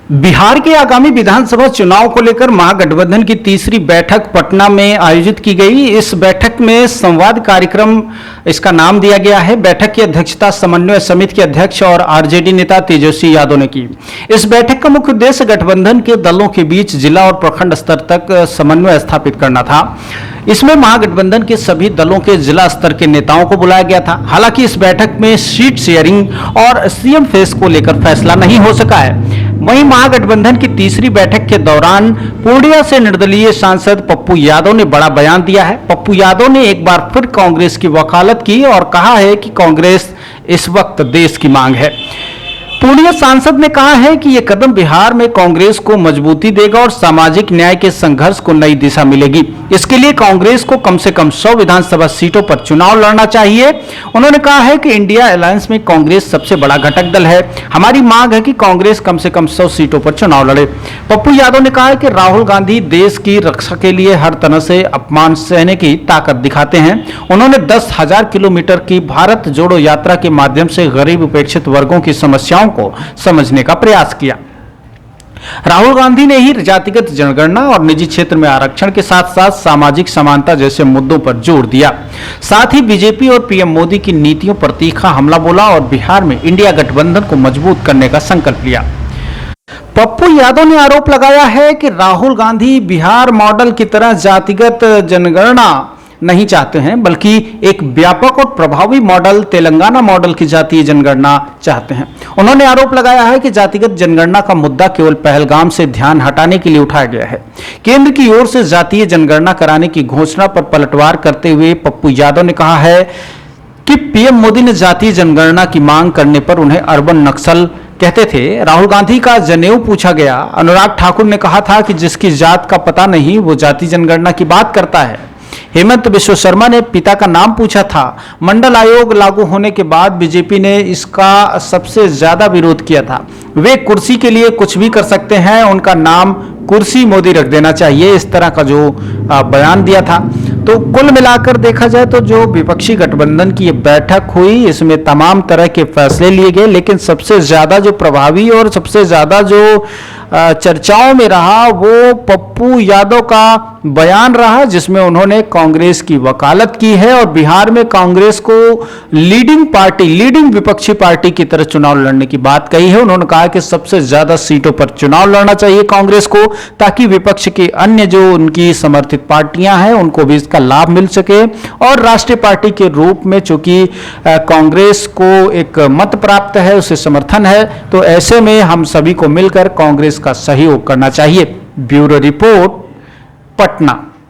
बिहार के आगामी विधानसभा चुनाव को लेकर महागठबंधन की तीसरी बैठक पटना में आयोजित की गई। इस बैठक में संवाद कार्यक्रम इसका नाम दिया गया है। बैठक की अध्यक्षता समन्वय समिति के अध्यक्ष और आरजेडी नेता तेजस्वी यादव ने की। इस बैठक का मुख्य उद्देश्य गठबंधन के दलों के बीच जिला और प्रखंड स्तर तक समन्वय स्थापित करना था। इसमें महागठबंधन के सभी दलों के जिला स्तर के नेताओं को बुलाया गया था। हालांकि इस बैठक में सीट शेयरिंग और सीएम फेस को लेकर फैसला नहीं हो सका है। वहीं महागठबंधन की तीसरी बैठक के दौरान पूर्णिया से निर्दलीय सांसद पप्पू यादव ने बड़ा बयान दिया है। पप्पू यादव ने एक बार फिर कांग्रेस की वकालत की और कहा है कि कांग्रेस इस वक्त देश की मांग है। पूर्णिया सांसद ने कहा है कि यह कदम बिहार में कांग्रेस को मजबूती देगा और सामाजिक न्याय के संघर्ष को नई दिशा मिलेगी। इसके लिए कांग्रेस को कम से कम 100 विधानसभा सीटों पर चुनाव लड़ना चाहिए। उन्होंने कहा है कि इंडिया अलायंस में कांग्रेस सबसे बड़ा घटक दल है। हमारी मांग है कि कांग्रेस कम से कम 100 सीटों पर चुनाव लड़े। पप्पू यादव ने कहा है कि राहुल गांधी देश की रक्षा के लिए हर तरह से अपमान सहने की ताकत दिखाते हैं। उन्होंने 10,000 किलोमीटर की भारत जोड़ो यात्रा के माध्यम से गरीब उपेक्षित वर्गों की समस्याओं को समझने का प्रयास किया। राहुल गांधी ने ही जातिगत जनगणना और निजी क्षेत्र में आरक्षण के साथ साथ सामाजिक समानता जैसे मुद्दों पर जोर दिया। साथ ही बीजेपी और पीएम मोदी की नीतियों पर तीखा हमला बोला और बिहार में इंडिया गठबंधन को मजबूत करने का संकल्प लिया। पप्पू यादव ने आरोप लगाया है कि राहुल गांधी बिहार मॉडल की तरह जातिगत जनगणना नहीं चाहते हैं, बल्कि एक व्यापक और प्रभावी मॉडल तेलंगाना मॉडल की जातीय जनगणना चाहते हैं। उन्होंने आरोप लगाया है कि जातिगत जनगणना का मुद्दा केवल पहलगाम से ध्यान हटाने के लिए उठाया गया है। केंद्र की ओर से जातीय जनगणना कराने की घोषणा पर पलटवार करते हुए पप्पू यादव ने कहा है कि पीएम मोदी ने जातीय जनगणना की मांग करने पर उन्हें अर्बन नक्सल कहते थे। राहुल गांधी का जनेऊ पूछा गया। अनुराग ठाकुर ने कहा था कि जिसकी जात का पता नहीं वो जातीय जनगणना की बात करता है। हेमंत बिश्व शर्मा ने पिता का नाम पूछा था। मंडल आयोग लागू होने के बाद बीजेपी ने इसका सबसे ज्यादा विरोध किया था। वे कुर्सी के लिए कुछ भी कर सकते हैं, उनका नाम कुर्सी मोदी रख देना चाहिए, इस तरह का जो बयान दिया था। तो कुल मिलाकर देखा जाए तो जो विपक्षी गठबंधन की ये बैठक हुई, इसमें तमाम तरह के फैसले लिए गए, लेकिन सबसे ज्यादा जो प्रभावी और सबसे ज्यादा जो चर्चाओं में रहा वो पप्पू यादव का बयान रहा, जिसमें उन्होंने कांग्रेस की वकालत की है और बिहार में कांग्रेस को लीडिंग विपक्षी पार्टी की तरह चुनाव लड़ने की बात कही है। उन्होंने कहा कि सबसे ज्यादा सीटों पर चुनाव लड़ना चाहिए कांग्रेस को, ताकि विपक्ष के अन्य जो उनकी समर्थित पार्टियां हैं उनको भी इसका लाभ मिल सके और राष्ट्रीय पार्टी के रूप में चूंकि कांग्रेस को एक मत प्राप्त है, उसे समर्थन है, तो ऐसे में हम सभी को मिलकर कांग्रेस का सहयोग करना चाहिए। Bureau report, Patna.